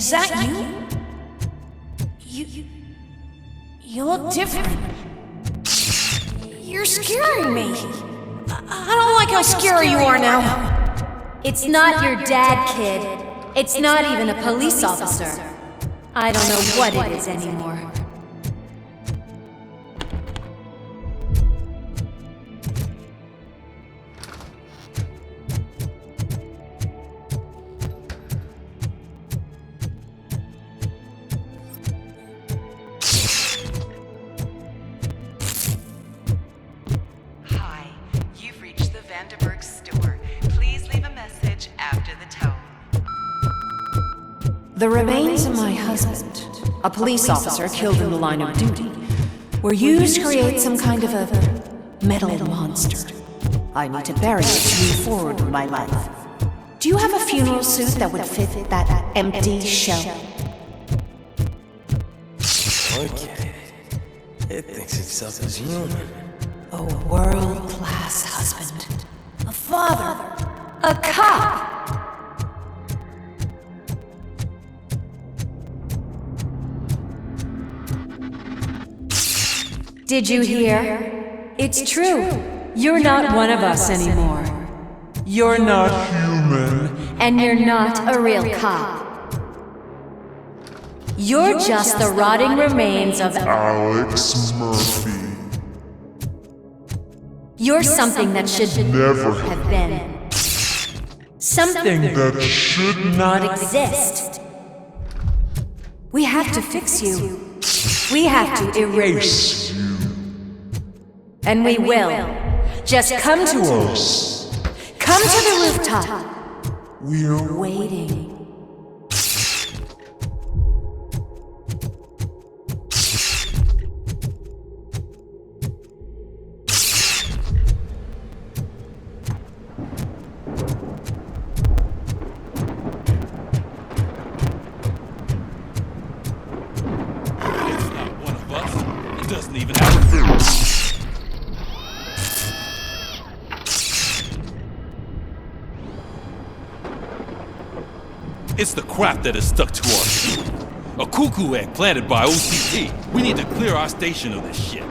Is that you? You look different. You're scaring me. I don't like how scary you are now. It's not your dad, kid. It's not even a police officer. I don't know what it is anymore. The remains of my husband, a police officer killed in the line of duty, were used to create some kind of a metal monster. I need to bury it to move forward with my life. Do you have a funeral suit that would fit that empty shell? Okay. It thinks itself as human. A world-class husband, a father, A cop! Did you hear? It's true. You're not one of us anymore. You're not human. And you're not a real cop. You're just the rotting remains of Alex Murphy. You're something that should Never have been. Something that should not exist. We have to fix you. We have to erase you. And we will. Just come to us. Come to the rooftop. We're Waiting. Doesn't even have a food. It's the crap that is stuck to us. A cuckoo egg planted by OCP. We need to clear our station of this shit.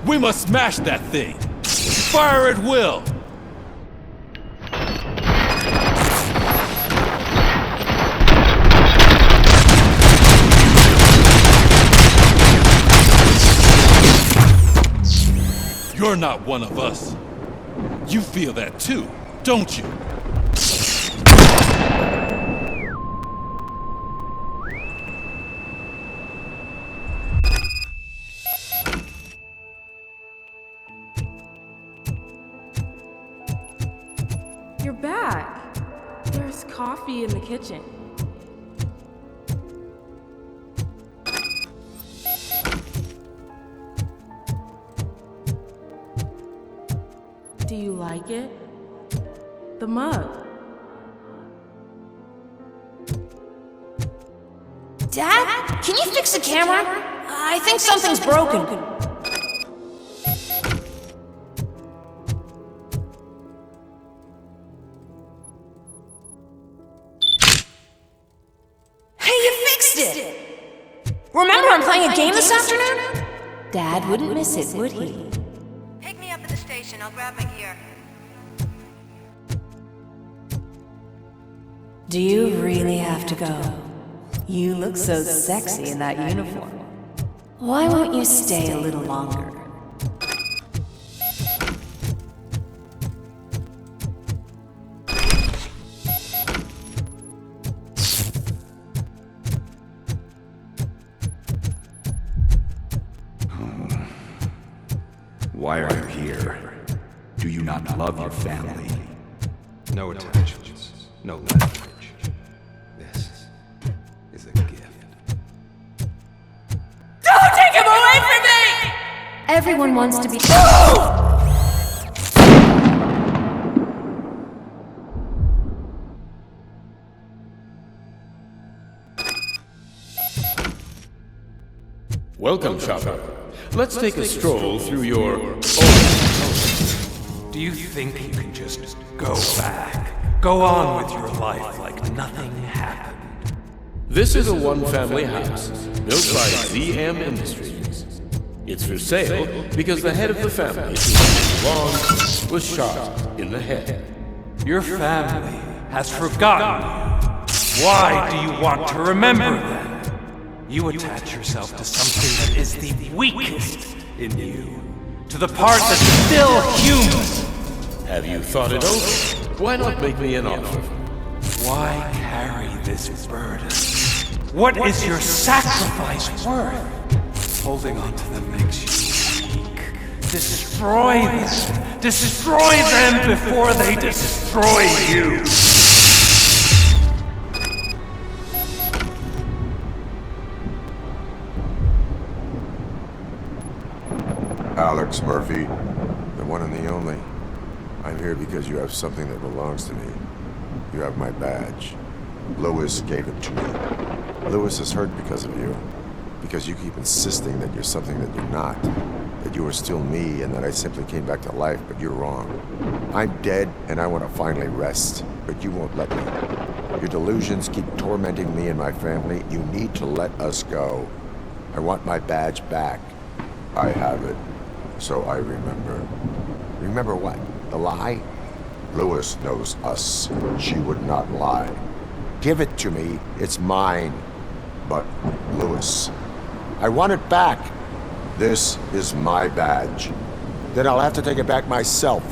We must smash that thing. Fire at will. You're not one of us. You feel that too, don't you? You're back. There's coffee in the kitchen. Do you like it? The mug. Dad, can you fix the camera? I think something's broken. Hey, you fixed it! Remember I'm playing a game this afternoon? Dad wouldn't miss it, would he? Pick me up at the station. I'll grab my gear. Do you really have to go? You look so sexy in that uniform. Why won't you stay a little longer? Why are you here? Do you not love your family? No attachments. No leverage. This is a gift. Don't take him away from me! Everyone wants to be. Welcome, shopper. Let's take a stroll through your old... Do you think you can just go back? Go on with your life like nothing happened? This is a one-family house built by ZM Industries. It's for sale because the head of the family, who belongs, was shot in the head. Your family has forgotten you. Why do you want to remember them? You attach yourself to something that is the weakest in you, to the part that's still human. Have you thought it over? Why not make me an offer? Why carry this burden? What is your sacrifice worth? Holding on to them makes you weak. Destroy them. Destroy them before they destroy you. Alex Murphy, the one and the only. I'm here because you have something that belongs to me. You have my badge. Lewis gave it to me. Lewis is hurt because of you. Because you keep insisting that you're something that you're not. That you are still me and that I simply came back to life, but you're wrong. I'm dead and I want to finally rest, but you won't let me. Your delusions keep tormenting me and my family. You need to let us go. I want my badge back. I have it. So I remember. Remember what? The lie? Lewis knows us. She would not lie. Give it to me. It's mine. But, Lewis, I want it back. This is my badge. Then I'll have to take it back myself.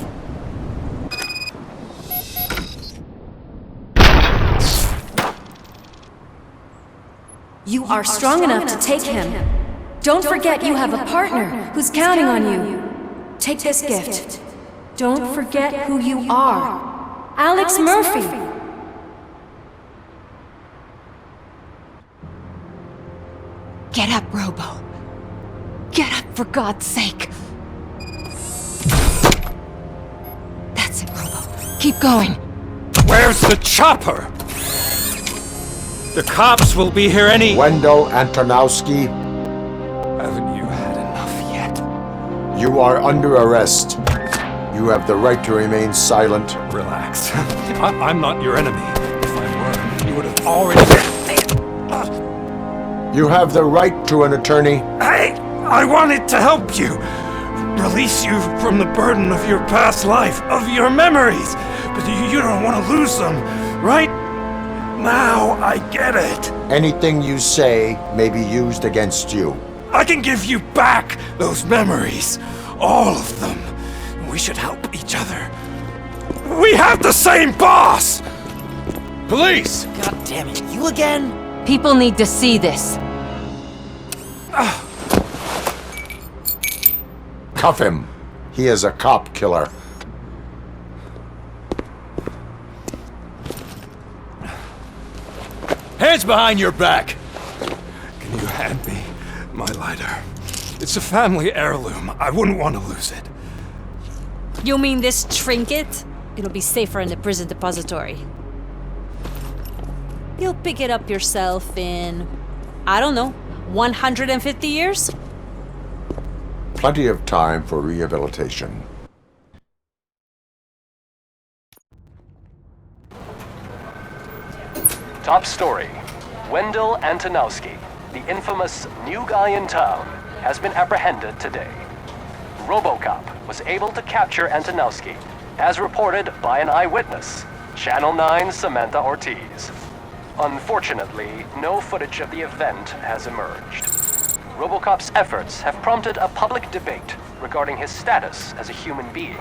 You are strong enough to take him. Don't forget you have a partner who's counting on you. Take this gift. Don't forget who you are. Alex Murphy. Get up, Robo. Get up, for God's sake. That's it, Robo. Keep going. Where's the chopper? The cops will be here any... Wendell Antonowski, Haven't you had enough yet? you are under arrest. You have the right to remain silent. Relax. I'm not your enemy. If I were, you would have already... You have the right to an attorney. Hey! I wanted to help you! Release you from the burden of your past life, of your memories! But you don't want to lose them, right? Now I get it. Anything you say may be used against you. I can give you back those memories. All of them. We should help each other. We have the same boss! Police! God damn it, you again? People need to see this. Cuff him. He is a cop killer. Hands behind your back! Can you hand me my lighter? It's a family heirloom. I wouldn't want to lose it. You mean this trinket? It'll be safer in the prison depository. You'll pick it up yourself in, I don't know, 150 years? Plenty of time for rehabilitation. Top story. Wendell Antonowski, the infamous new guy in town, has been apprehended today. Robocop was able to capture Antonowski, as reported by an eyewitness, Channel 9's Samantha Ortiz. Unfortunately, no footage of the event has emerged. Robocop's efforts have prompted a public debate regarding his status as a human being.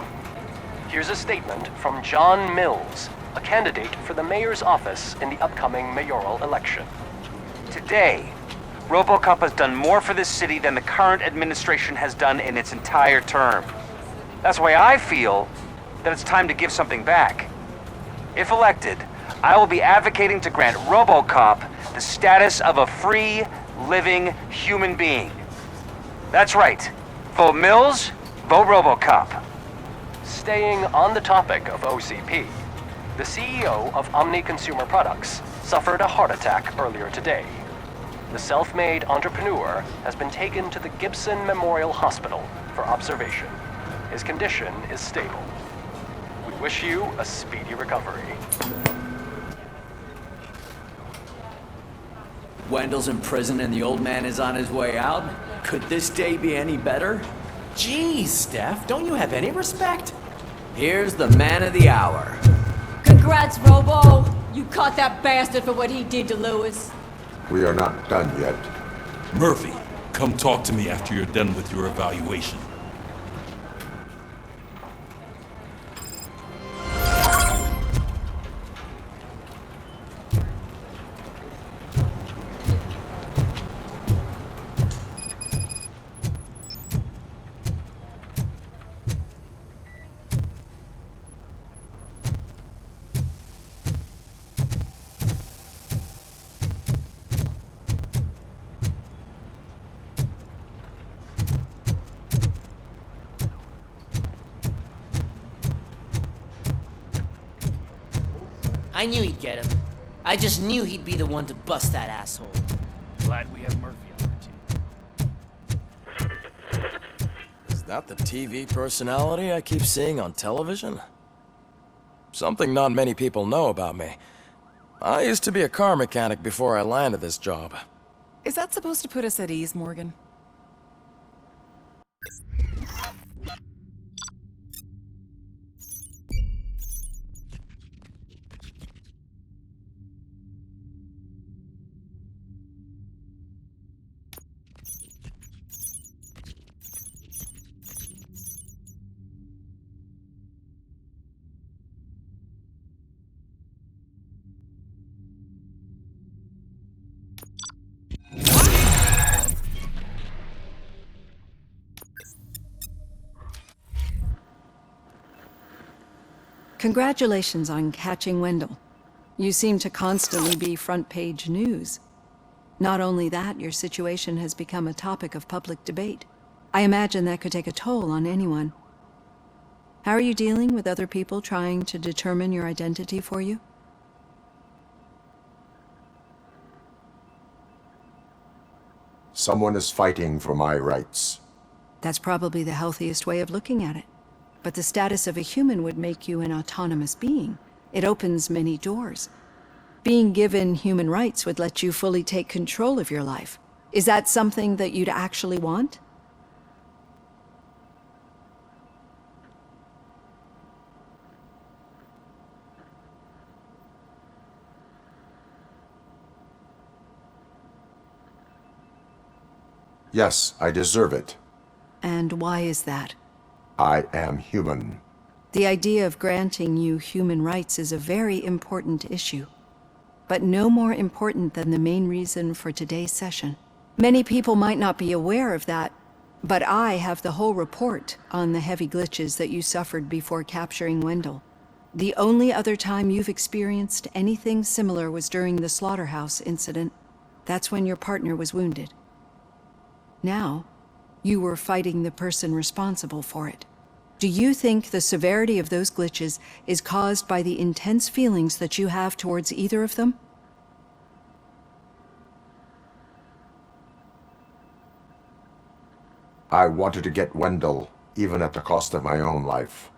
Here's a statement from John Mills, a candidate for the mayor's office in the upcoming mayoral election. Today, Robocop has done more for this city than the current administration has done in its entire term. That's why I feel that it's time to give something back. If elected, I will be advocating to grant Robocop the status of a free, living human being. That's right. Vote Mills, vote Robocop. Staying on the topic of OCP, the CEO of Omni Consumer Products suffered a heart attack earlier today. The self-made entrepreneur has been taken to the Gibson Memorial Hospital for observation. His condition is stable. We wish you a speedy recovery. Wendell's in prison and the old man is on his way out. Could this day be any better? Jeez, Steph, don't you have any respect? Here's the man of the hour. Congrats, Robo! You caught that bastard for what he did to Lewis. We are not done yet. Murphy, come talk to me after you're done with your evaluation. I knew he'd get him. I just knew he'd be the one to bust that asshole. Glad we have Murphy on our team. Is that the TV personality I keep seeing on television? Something not many people know about me. I used to be a car mechanic before I landed this job. Is that supposed to put us at ease, Morgan? Congratulations on catching Wendell. You seem to constantly be front-page news. Not only that, your situation has become a topic of public debate. I imagine that could take a toll on anyone. How are you dealing with other people trying to determine your identity for you? Someone is fighting for my rights. That's probably the healthiest way of looking at it. But the status of a human would make you an autonomous being. It opens many doors. Being given human rights would let you fully take control of your life. Is that something that you'd actually want? Yes, I deserve it. And why is that? I am human. The idea of granting you human rights is a very important issue, but no more important than the main reason for today's session. Many people might not be aware of that, but I have the whole report on the heavy glitches that you suffered before capturing Wendell. The only other time you've experienced anything similar was during the slaughterhouse incident. That's when your partner was wounded. Now, you were fighting the person responsible for it. Do you think the severity of those glitches is caused by the intense feelings that you have towards either of them? I wanted to get Wendell, even at the cost of my own life.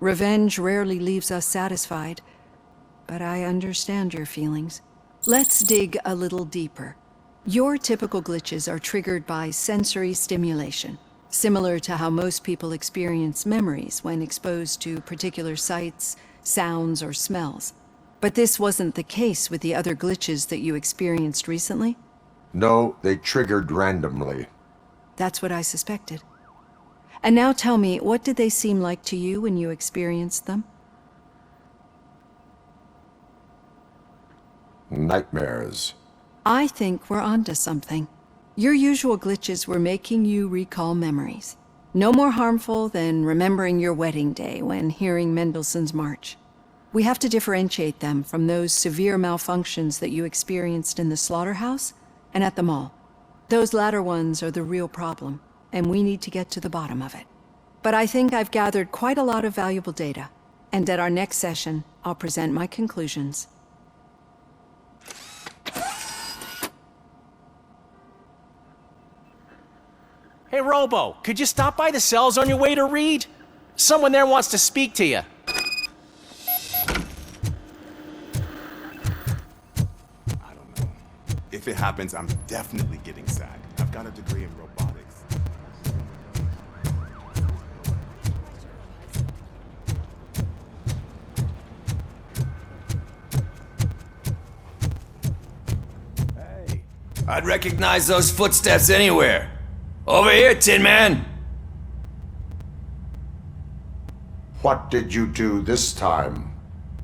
Revenge rarely leaves us satisfied, but I understand your feelings. Let's dig a little deeper. Your typical glitches are triggered by sensory stimulation, similar to how most people experience memories when exposed to particular sights, sounds, or smells. But this wasn't the case with the other glitches that you experienced recently? No, they triggered randomly. That's what I suspected. And now tell me, what did they seem like to you when you experienced them? Nightmares. I think we're onto something. Your usual glitches were making you recall memories. No more harmful than remembering your wedding day when hearing Mendelssohn's March. We have to differentiate them from those severe malfunctions that you experienced in the slaughterhouse and at the mall. Those latter ones are the real problem, and we need to get to the bottom of it. But I think I've gathered quite a lot of valuable data, and at our next session, I'll present my conclusions. Hey, Robo, could you stop by the cells on your way to Reed? Someone there wants to speak to you. If it happens, I'm definitely getting sacked. I've got a degree in robotics. I'd recognize those footsteps anywhere. Over here, Tin Man! What did you do this time?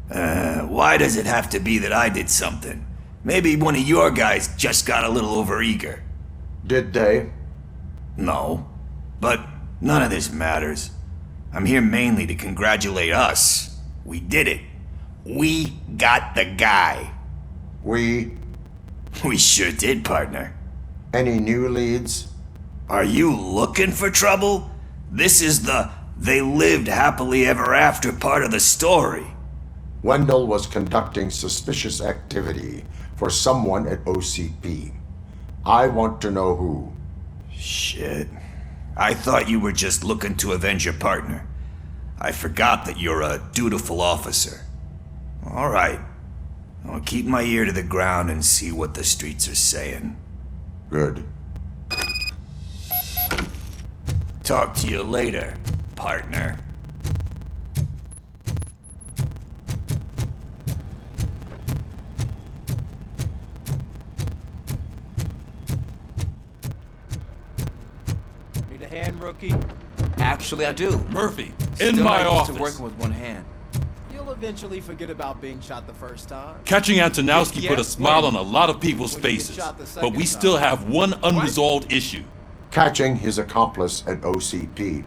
Why does it have to be that I did something? Maybe one of your guys just got a little overeager. Did they? No. But none of this matters. I'm here mainly to congratulate us. We did it. We got the guy. We sure did, partner. Any new leads? Are you looking for trouble? This is the they lived happily ever after part of the story. Wendell was conducting suspicious activity for someone at OCP. I want to know who. Shit. I thought you were just looking to avenge your partner. I forgot that you're a dutiful officer. All right. I'll keep my ear to the ground and see what the streets are saying. Good. Talk to you later, partner. Need a hand, rookie? Actually, I do. Murphy, in Still my not used to office. working with one hand. You'll eventually forget about being shot the first time. Catching Antonowski Yeah, put a smile when? on a lot of people's When you get faces, shot the but second we time. still have one unresolved issue. Catching his accomplice at OCP.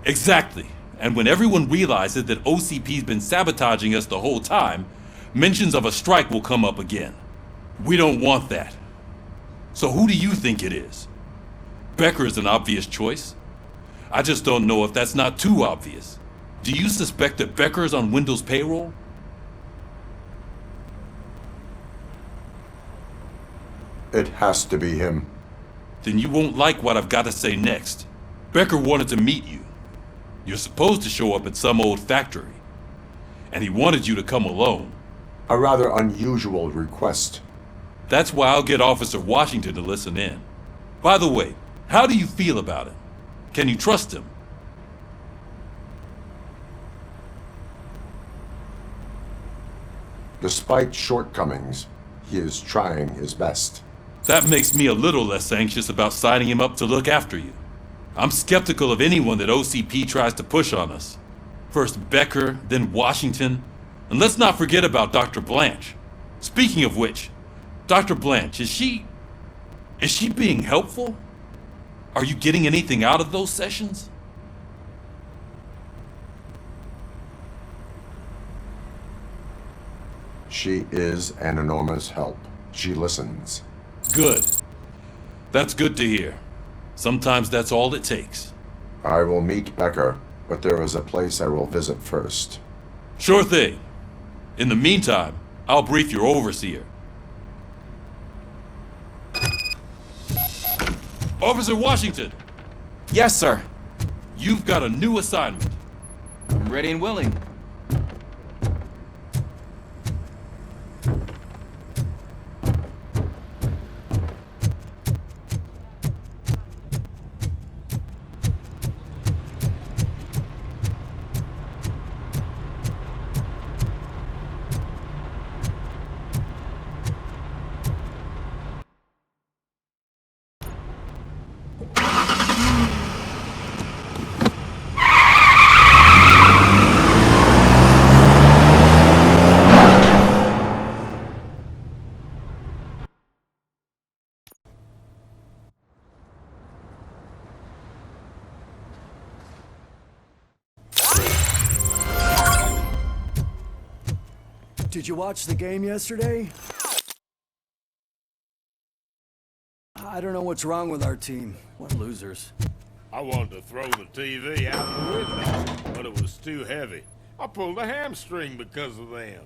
Exactly. And when everyone realizes that OCP's been sabotaging us the whole time, mentions of a strike will come up again. We don't want that. So who do you think it is? Becker is an obvious choice. I just don't know if that's not too obvious. Do you suspect that Becker is on Wendell's payroll? It has to be him. Then you won't like what I've got to say next. Becker wanted to meet you. You're supposed to show up at some old factory. And he wanted you to come alone. A rather unusual request. That's why I'll get Officer Washington to listen in. By the way, how do you feel about him? Can you trust him? Despite shortcomings, he is trying his best. That makes me a little less anxious about signing him up to look after you. I'm skeptical of anyone that OCP tries to push on us. First Becker, then Washington. And let's not forget about Dr. Blanche. Speaking of which, Dr. Blanche, is she being helpful? Are you getting anything out of those sessions? She is an enormous help. She listens. Good. That's good to hear. Sometimes that's all it takes. I will meet Becker, but there is a place I will visit first. Sure thing. In the meantime, I'll brief your overseer. Officer Washington! Yes, sir. You've got a new assignment. I'm ready and willing. Did you watch the game yesterday? I don't know what's wrong with our team. What losers. I wanted to throw the TV out the window, but it was too heavy. I pulled a hamstring because of them.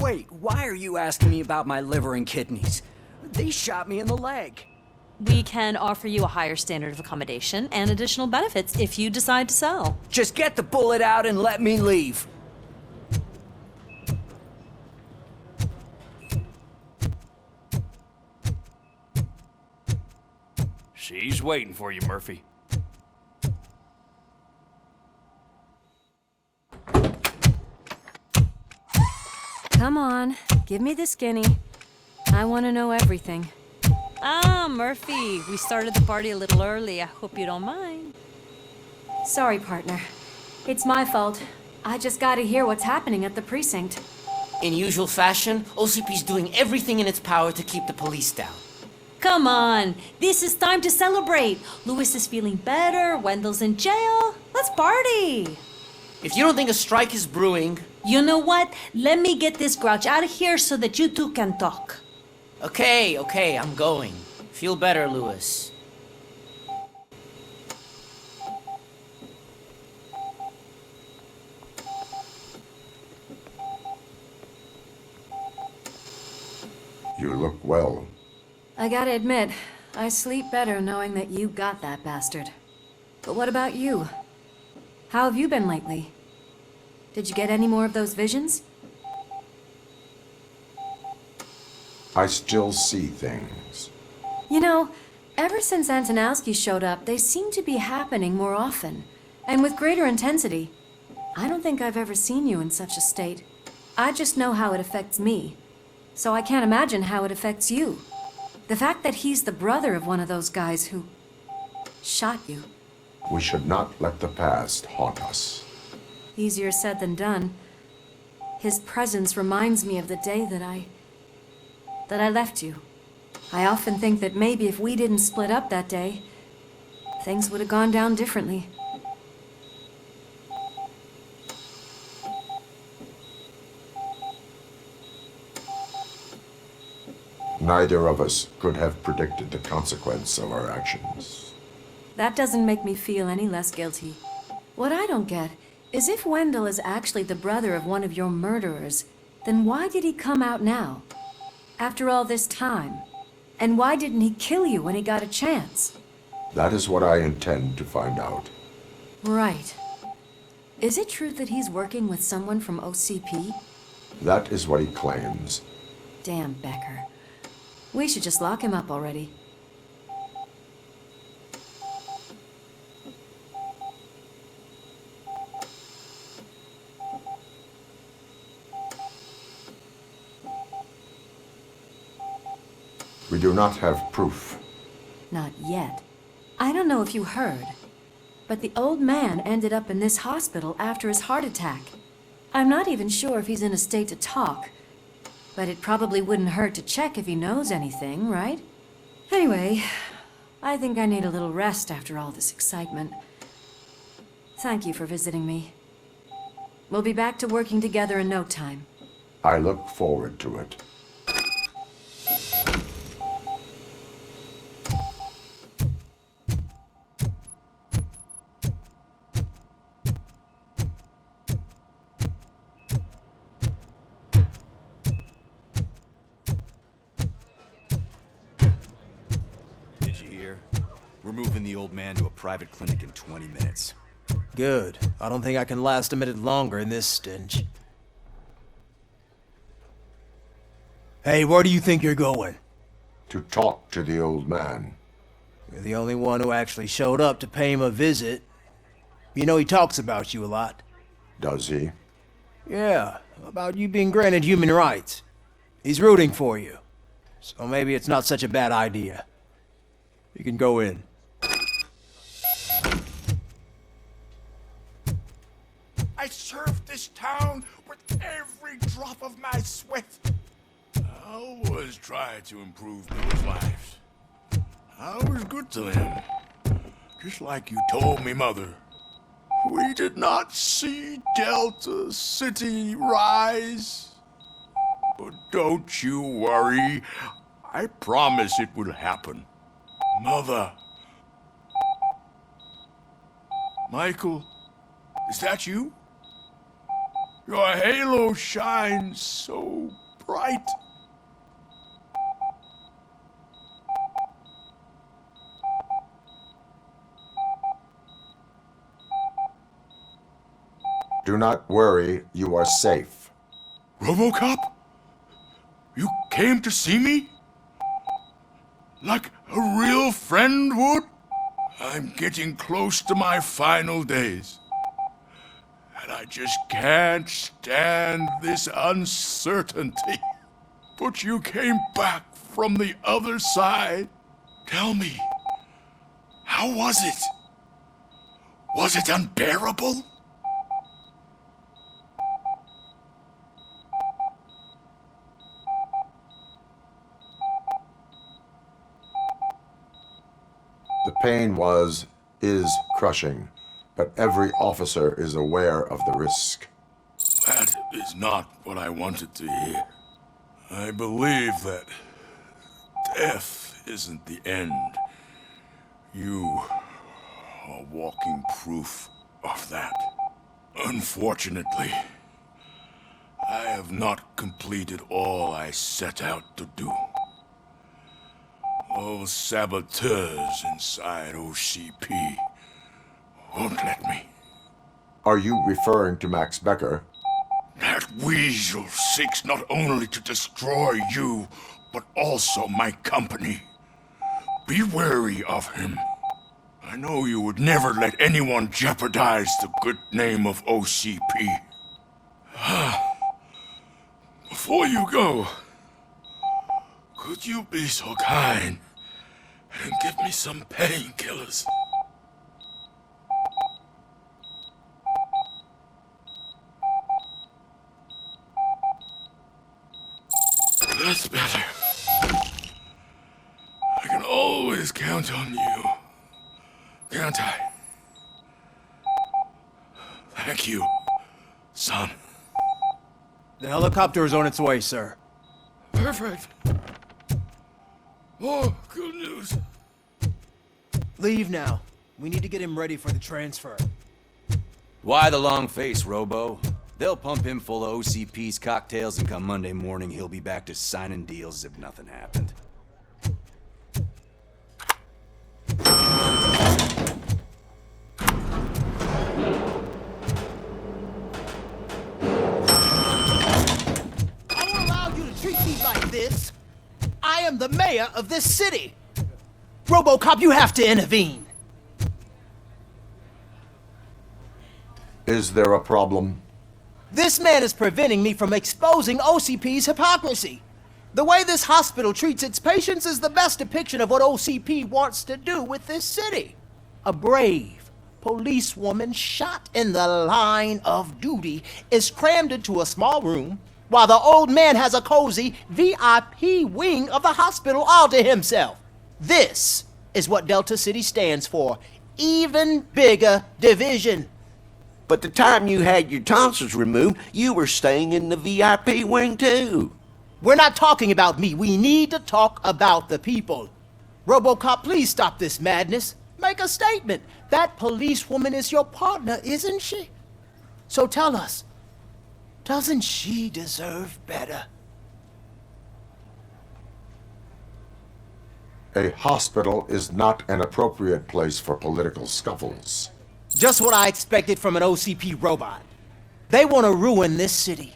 Wait, why are you asking me about my liver and kidneys? They shot me in the leg. We can offer you a higher standard of accommodation and additional benefits if you decide to sell. Just get the bullet out and let me leave. She's waiting for you, Murphy. Come on, give me the skinny. I want to know everything. Ah, Murphy, we started the party a little early. I hope you don't mind. Sorry, partner. It's my fault. I just gotta hear what's happening at the precinct. In usual fashion, OCP's doing everything in its power to keep the police down. Come on, this is time to celebrate. Lewis is feeling better, Wendell's in jail. Let's party. If you don't think a strike is brewing... You know what? Let me get this grouch out of here so that you two can talk. Okay, I'm going. Feel better, Lewis. You look well. I gotta admit, I sleep better knowing that you got that bastard. But what about you? How have you been lately? Did you get any more of those visions? I still see things. You know, ever since Antonowski showed up, they seem to be happening more often, and with greater intensity. I don't think I've ever seen you in such a state. I just know how it affects me, so I can't imagine how it affects you. The fact that he's the brother of one of those guys who shot you. We should not let the past haunt us. Easier said than done. His presence reminds me of the day that I left you. I often think that maybe if we didn't split up that day, things would have gone down differently. Neither of us could have predicted the consequence of our actions. That doesn't make me feel any less guilty. What I don't get is if Wendell is actually the brother of one of your murderers, then why did he come out now? After all this time? And why didn't he kill you when he got a chance? That is what I intend to find out. Right. Is it true that he's working with someone from OCP? That is what he claims. Damn Becker. We should just lock him up already. We do not have proof. Not yet. I don't know if you heard, but the old man ended up in this hospital after his heart attack. I'm not even sure if he's in a state to talk, but it probably wouldn't hurt to check if he knows anything, right? Anyway, I think I need a little rest after all this excitement. Thank you for visiting me. We'll be back to working together in no time. I look forward to it. We're moving the old man to a private clinic in 20 minutes. Good. I don't think I can last a minute longer in this stench. Hey, where do you think you're going? To talk to the old man. You're the only one who actually showed up to pay him a visit. You know he talks about you a lot. Does he? Yeah, about you being granted human rights. He's rooting for you. So maybe it's not such a bad idea. You can go in. I served this town with every drop of my sweat. I always tried to improve people's lives. I was good to them. Just like you told me, Mother. We did not see Delta City rise. But don't you worry. I promise it will happen. Mother. Michael, is that you? Your halo shines so bright. Do not worry, you are safe. Robocop? You came to see me? Like a real friend would? I'm getting close to my final days. And I just can't stand this uncertainty. But you came back from the other side. Tell me, how was it? Was it unbearable? The pain is crushing, but every officer is aware of the risk. That is not what I wanted to hear. I believe that death isn't the end. You are walking proof of that. Unfortunately, I have not completed all I set out to do. Those saboteurs inside OCP won't let me. Are you referring to Max Becker? That weasel seeks not only to destroy you, but also my company. Be wary of him. I know you would never let anyone jeopardize the good name of OCP. Before you go, could you be so kind and give me some painkillers? That's better. I can always count on you, can't I? Thank you, son. The helicopter is on its way, sir. Perfect. Oh, good news. Leave now. We need to get him ready for the transfer. Why the long face, Robo? They'll pump him full of OCP's cocktails, and come Monday morning, he'll be back to signing deals as if nothing happened. I won't allow you to treat me like this. I am the mayor of this city. Robocop, you have to intervene. Is there a problem? This man is preventing me from exposing OCP's hypocrisy. The way this hospital treats its patients is the best depiction of what OCP wants to do with this city. A brave policewoman shot in the line of duty is crammed into a small room, while the old man has a cozy VIP wing of the hospital all to himself. This is what Delta City stands for. Even bigger division. But the time you had your tonsils removed, you were staying in the VIP wing too. We're not talking about me. We need to talk about the people. Robocop, please stop this madness. Make a statement. That policewoman is your partner, isn't she? So tell us, doesn't she deserve better? A hospital is not an appropriate place for political scuffles. Just what I expected from an OCP robot. They want to ruin this city.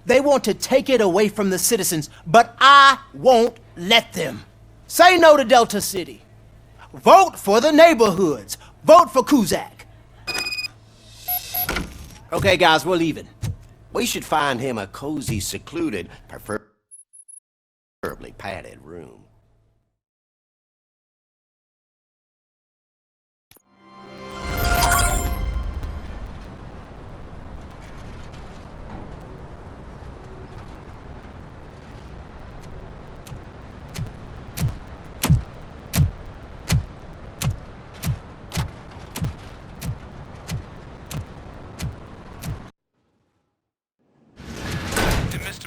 They want to take it away from the citizens, but I won't let them. Say no to Delta City. Vote for the neighborhoods. Vote for Kuzak. Okay, guys, we're leaving. We should find him a cozy, secluded, preferably padded room.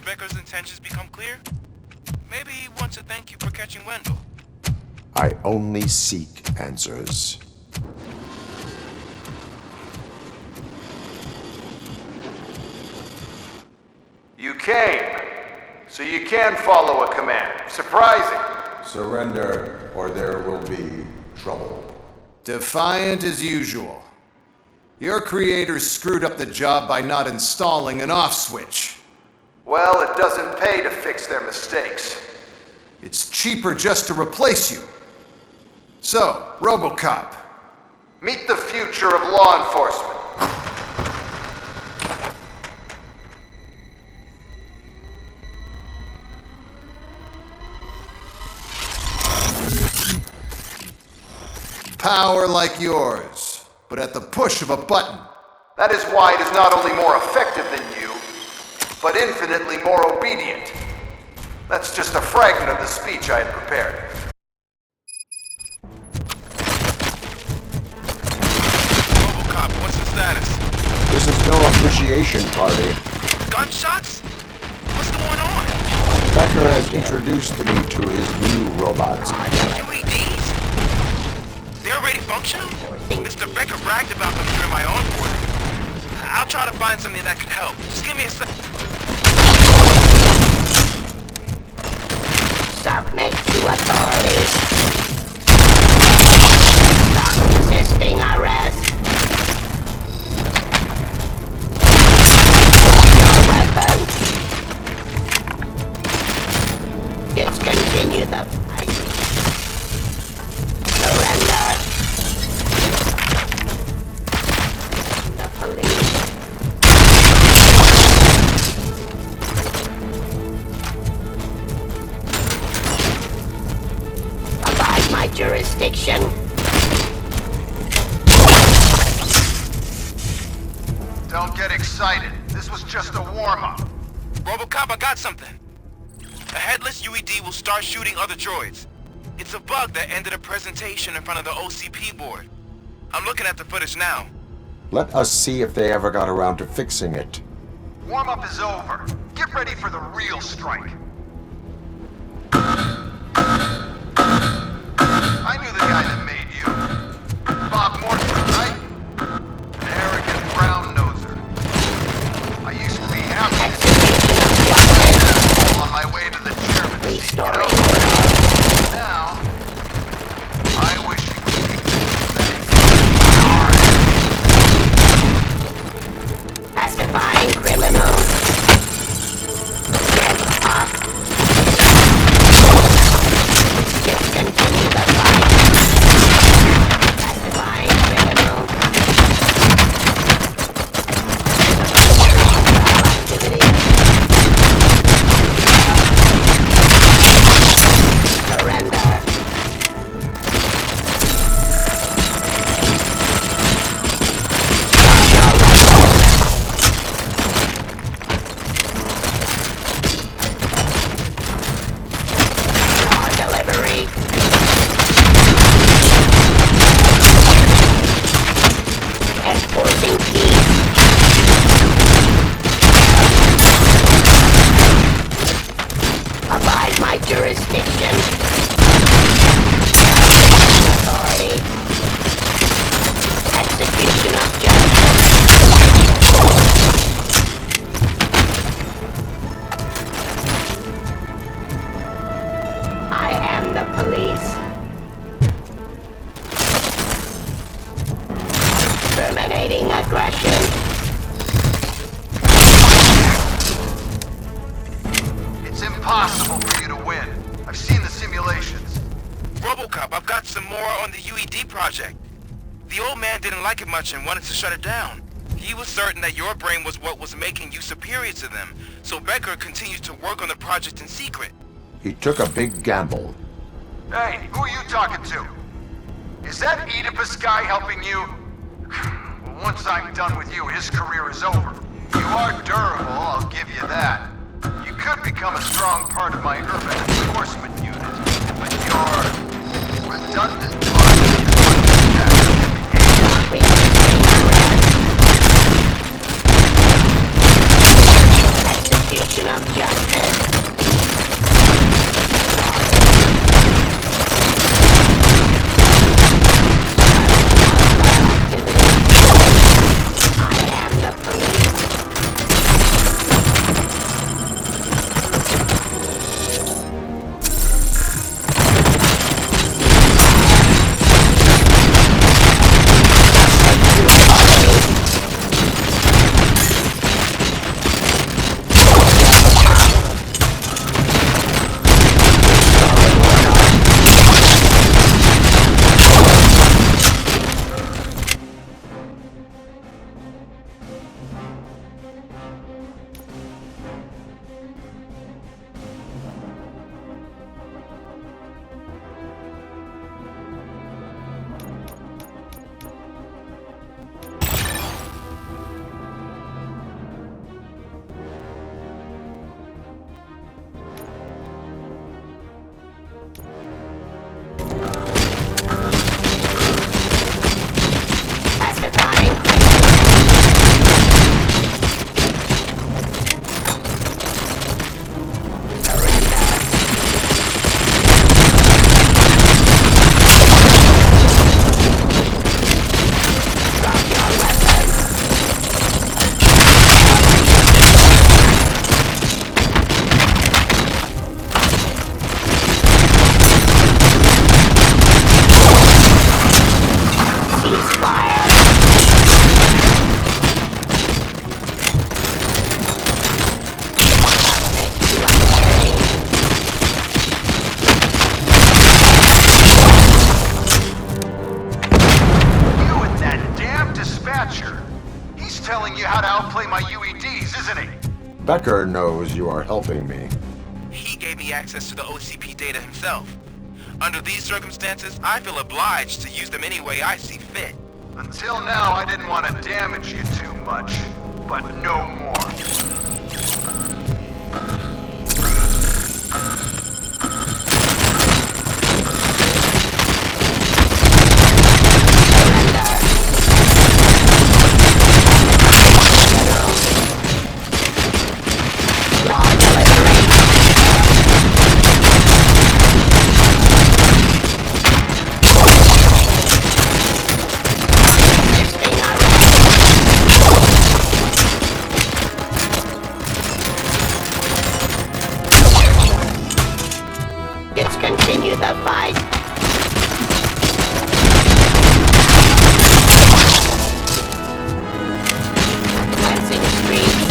Becker's intentions become clear? Maybe he wants to thank you for catching Wendell. I only seek answers. came. So you can follow a command. Surprising. Surrender, or there will be trouble. Defiant as usual. Your creators screwed up the job by not installing an off switch. Well, it doesn't pay to fix their mistakes. It's cheaper just to replace you. So, Robocop, meet the future of law enforcement. Power like yours, but at the push of a button. That is why it is not only more effective than you, but infinitely more obedient. That's just a fragment of the speech I had prepared. Robocop, what's the status? This is no appreciation party. Gunshots? What's going on? Becker has introduced me to his new robots. UEDs? They're already functional? Mr. Becker bragged about them during my onboarding. I'll try to find something that could help. Just give me a sec. Submit to authorities. Stop resisting arrest. Your weapon. Discontinue the fight. Surrender. The police. Abide my jurisdiction. Don't get excited. This was just a warm-up. Robocop, I got something. A headless UED will start shooting other droids. It's a bug that ended a presentation in front of the OCP board. I'm looking at the footage now. Let us see if they ever got around to fixing it. Warm-up is over. Get ready for the real strike. I knew the guy that made you. Bob Morton, right? An arrogant brown-noser. I used to be happy. On my way to the chairman's seat, you know? Now, I wish you could keep this Pacifying criminals. Get up. Discontinue the fight. Pacifying criminals. Activity. Surrender. Our delivery. Enforcing peace. Abide my jurisdiction. Authority. Execution of justice. I am the police. Terminating aggression. It's impossible for you to win. I've seen the simulations. Robocop, I've got some more on the UED project. The old man didn't like it much and wanted to shut it down. He was certain that your brain was what was making you superior to them, so Becker continued to work on the project in secret. He took a big gamble. Hey, who are you talking to? Is that Oedipus guy helping you? Well, once I'm done with you, his career is over. You are durable, I'll give you that. You could become a strong part of my urban enforcement unit, but you're redundant. Execution of justice. I am the police. play my UEDs, isn't he? Becker knows you are helping me. He gave me access to the OCP data himself. Under these circumstances, I feel obliged to use them any way I see fit. Until now, I didn't want to damage you too much, but no more. Continue the fight. Cleansing streets.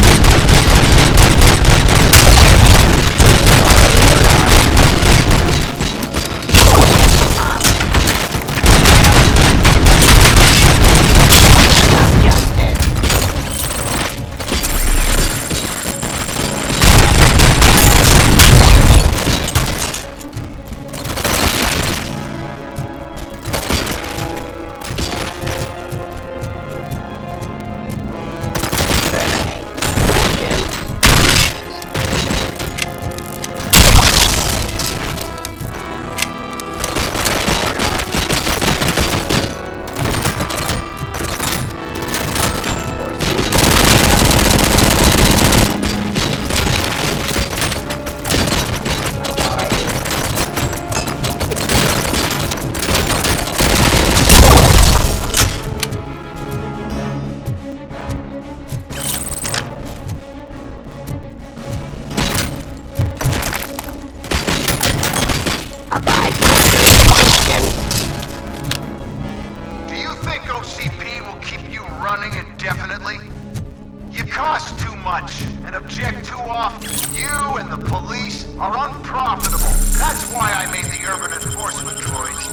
cost too much and object too often. You and the police are unprofitable. That's why I made the urban enforcement droids.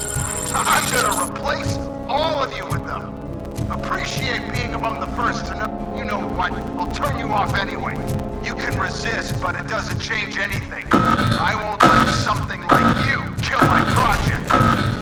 I'm gonna replace all of you with them. Appreciate being among the first to know. You know what? I'll turn you off anyway. You can resist, but it doesn't change anything. I won't let something like you kill my project.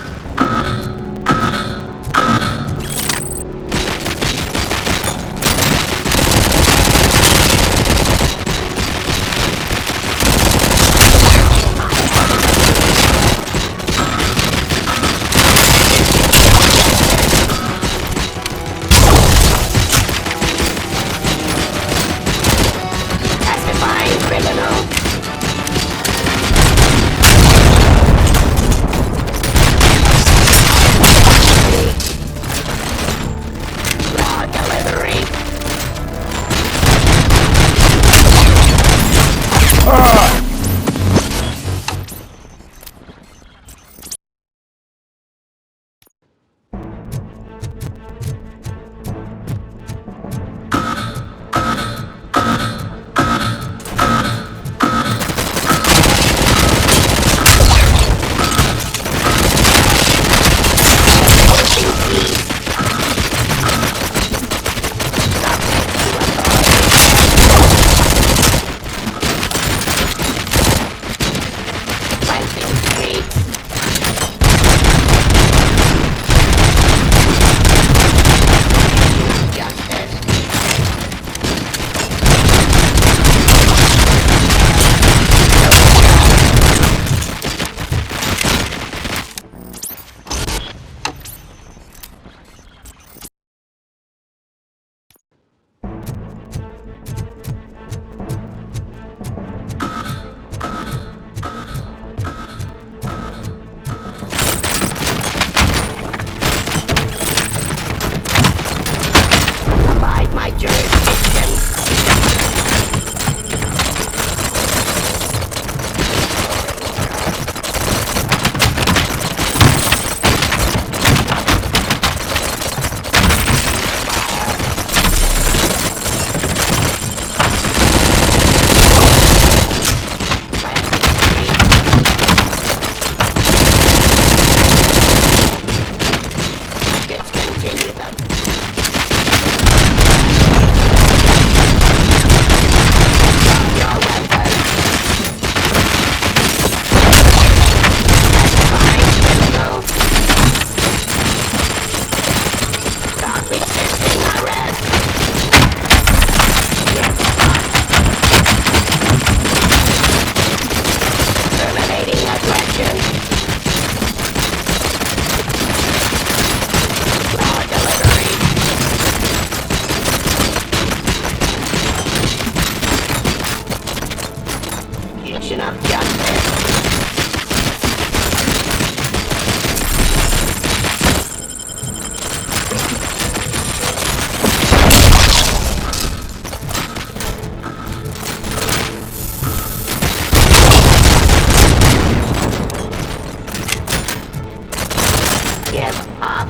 give up.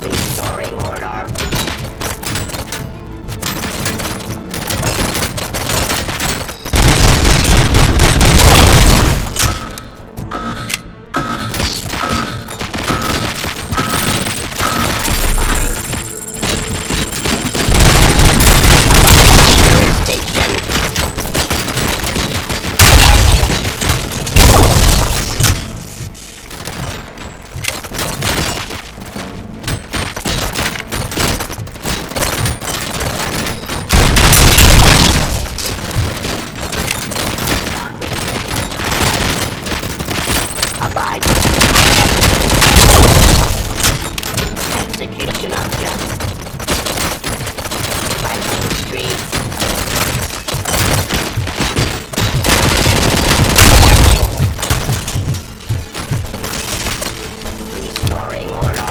Restoring order. Execution of justice. Cleansing the streets. Restoring order.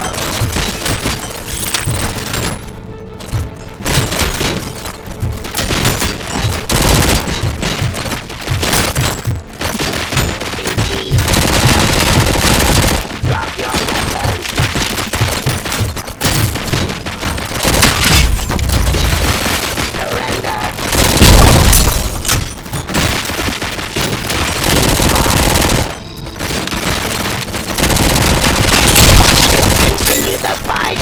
Drop your weapons. Continue the fight.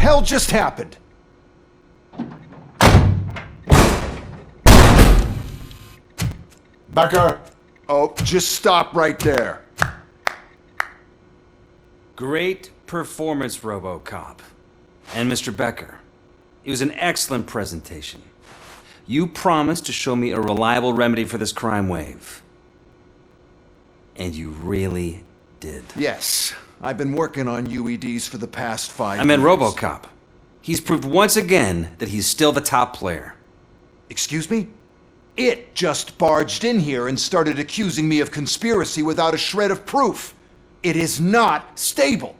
hell just happened? Becker! Oh, just stop right there. Great performance, Robocop. And Mr. Becker, it was an excellent presentation. You promised to show me a reliable remedy for this crime wave. And you really did. Yes, I've been working on UEDs for the past 5 years. I meant Robocop. He's proved once again that he's still the top player. Excuse me? It just barged in here and started accusing me of conspiracy without a shred of proof. It is not stable.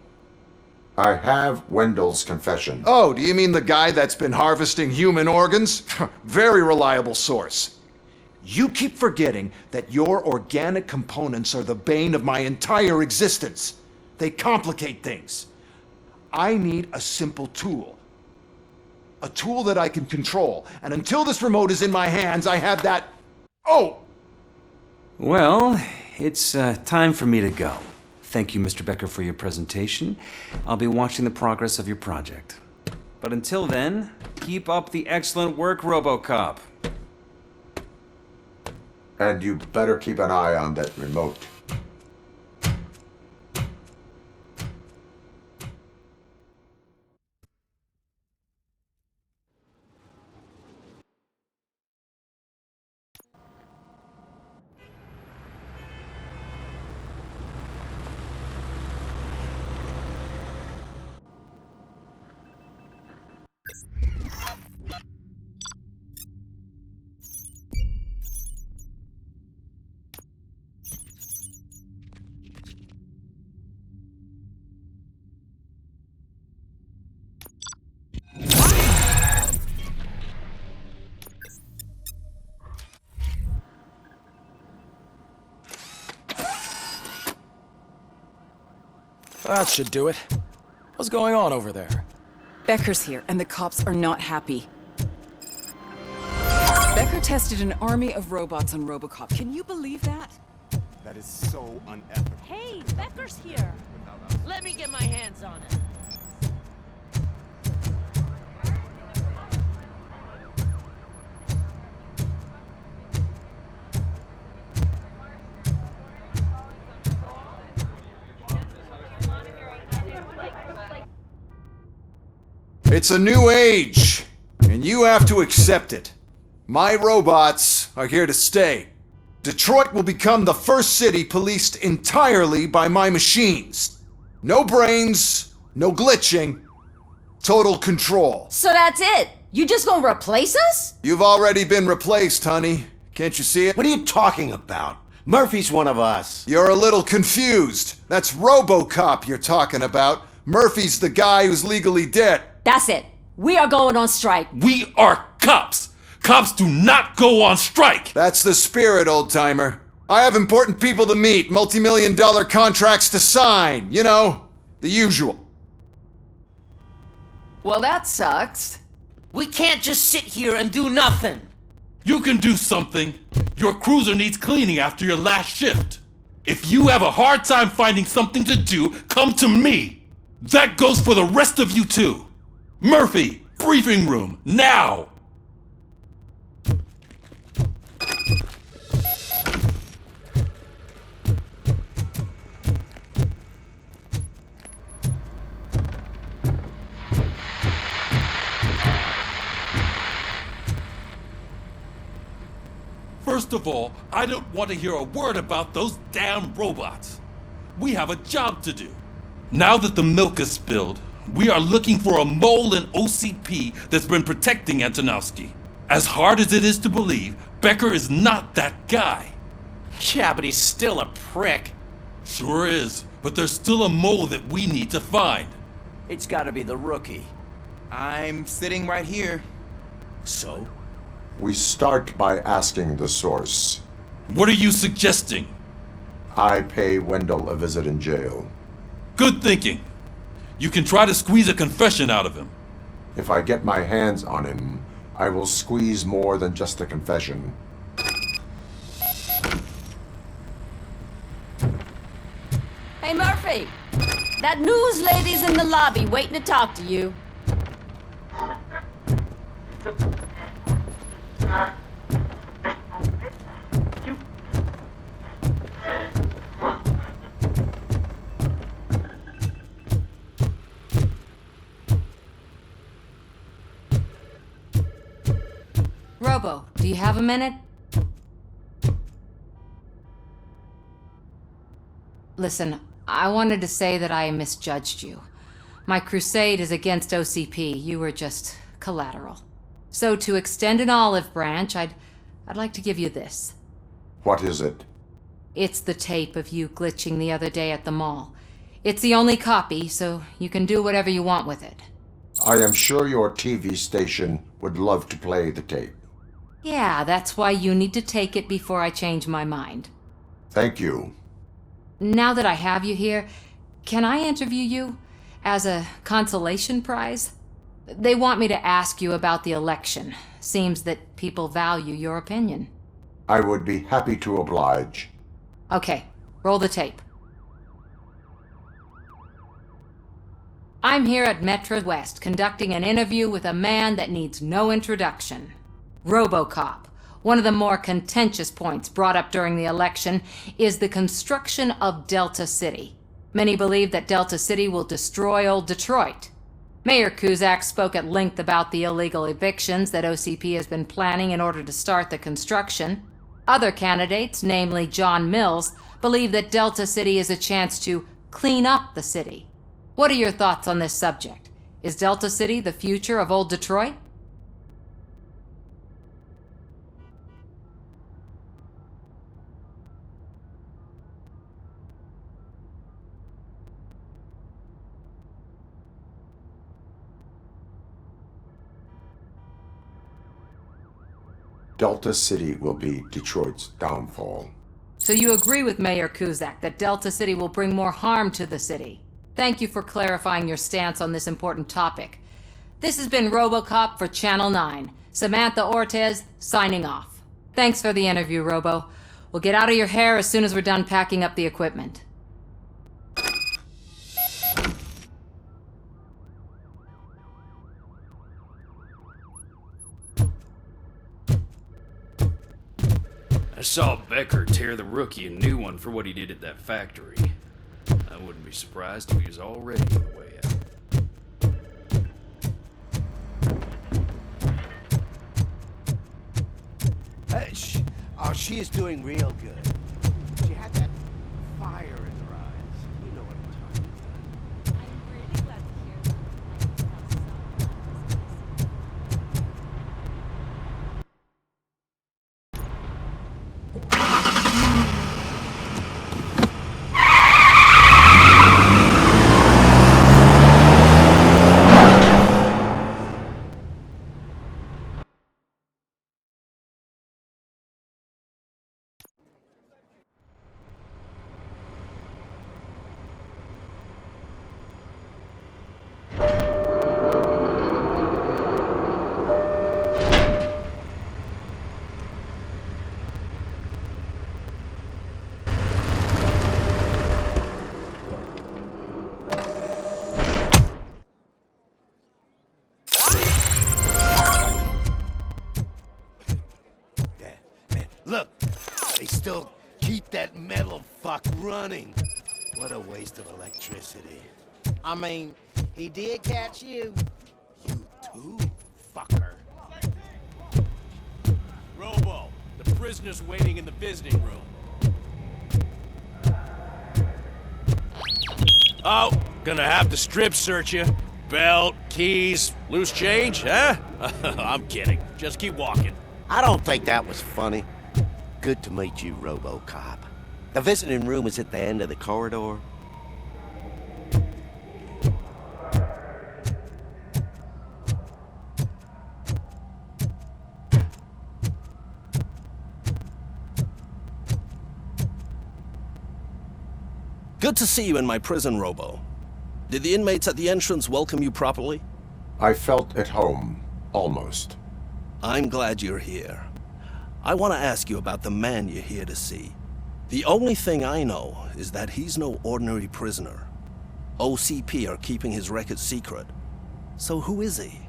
I have Wendell's confession. Oh, do you mean the guy that's been harvesting human organs? Very reliable source. You keep forgetting that your organic components are the bane of my entire existence. They complicate things. I need a simple tool. A tool that I can control. And until this remote is in my hands, I have that... Oh! Well, it's time for me to go. Thank you, Mr. Becker, for your presentation. I'll be watching the progress of your project. But until then, keep up the excellent work, Robocop. And you better keep an eye on that remote. That should do it. What's going on over there? Becker's here, and the cops are not happy. Becker tested an army of robots on Robocop. Can you believe that? That is so unethical. Hey, Becker's here. Let me get my hands on it. It's a new age, and you have to accept it. My robots are here to stay. Detroit will become the first city policed entirely by my machines. No brains, no glitching, total control. So that's it? You just gonna replace us? You've already been replaced, honey. Can't you see it? What are you talking about? Murphy's one of us. You're a little confused. That's Robocop you're talking about. Murphy's the guy who's legally dead. That's it. We are going on strike. We are cops. Cops do not go on strike. That's the spirit, old-timer. I have important people to meet, multi-million-dollar contracts to sign. You know, the usual. Well, that sucks. We can't just sit here and do nothing. You can do something. Your cruiser needs cleaning after your last shift. If you have a hard time finding something to do, come to me. That goes for the rest of you too. Murphy, briefing room, now! First of all, I don't want to hear a word about those damn robots. We have a job to do. Now that the milk is spilled, we are looking for a mole in OCP that's been protecting Antonowski. As hard as it is to believe, Becker is not that guy. Yeah, but he's still a prick. Sure is, but there's still a mole that we need to find. It's gotta be the rookie. I'm sitting right here. So? We start by asking the source. What are you suggesting? I pay Wendell a visit in jail. Good thinking. You can try to squeeze a confession out of him. If I get my hands on him, I will squeeze more than just a confession. Hey, Murphy! That news lady's in the lobby waiting to talk to you. Robo, do you have a minute? Listen, I wanted to say that I misjudged you. My crusade is against OCP. You were just collateral. So to extend an olive branch, I'd like to give you this. What is it? It's the tape of you glitching the other day at the mall. It's the only copy, so you can do whatever you want with it. I am sure your TV station would love to play the tape. Yeah, that's why you need to take it before I change my mind. Thank you. Now that I have you here, can I interview you as a consolation prize? They want me to ask you about the election. Seems that people value your opinion. I would be happy to oblige. Okay, roll the tape. I'm here at Metro West conducting an interview with a man that needs no introduction. Robocop. One of the more contentious points brought up during the election is the construction of Delta City. Many believe that Delta City will destroy old Detroit. Mayor Cusack spoke at length about the illegal evictions that OCP has been planning in order to start the construction. Other candidates, namely John Mills, believe that Delta City is a chance to clean up the city. What are your thoughts on this subject? Is Delta City the future of old Detroit? Delta City will be Detroit's downfall. So you agree with Mayor Cusack that Delta City will bring more harm to the city? Thank you for clarifying your stance on this important topic. This has been Robocop for Channel 9. Samantha Ortez, signing off. Thanks for the interview, Robo. We'll get out of your hair as soon as we're done packing up the equipment. I saw Becker tear the rookie a new one for what he did at that factory. I wouldn't be surprised if he was already on the way out. Oh, she is doing real good. She had that fire in her eyes. You know what I'm talking about. I'm really glad to hear Look, they still keep that metal fuck running. What a waste of electricity. I mean, he did catch you. You too, fucker. Robo, the prisoner's waiting in the visiting room. Oh, gonna have to strip search you. Belt, keys, loose change, huh? I'm kidding. Just keep walking. I don't think that was funny. Good to meet you, Robocop. The visiting room is at the end of the corridor. Good to see you in my prison, Robo. Did the inmates at the entrance welcome you properly? I felt at home, almost. I'm glad you're here. I want to ask you about the man you're here to see. The only thing I know is that he's no ordinary prisoner. OCP are keeping his record secret. So who is he?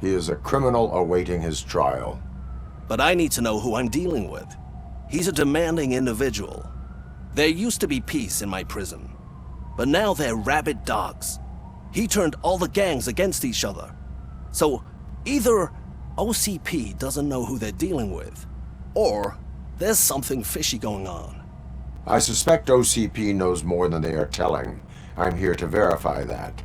He is a criminal awaiting his trial. But I need to know who I'm dealing with. He's a demanding individual. There used to be peace in my prison, but now they're rabid dogs. He turned all the gangs against each other. So either OCP doesn't know who they're dealing with, or there's something fishy going on. I suspect OCP knows more than they are telling. I'm here to verify that.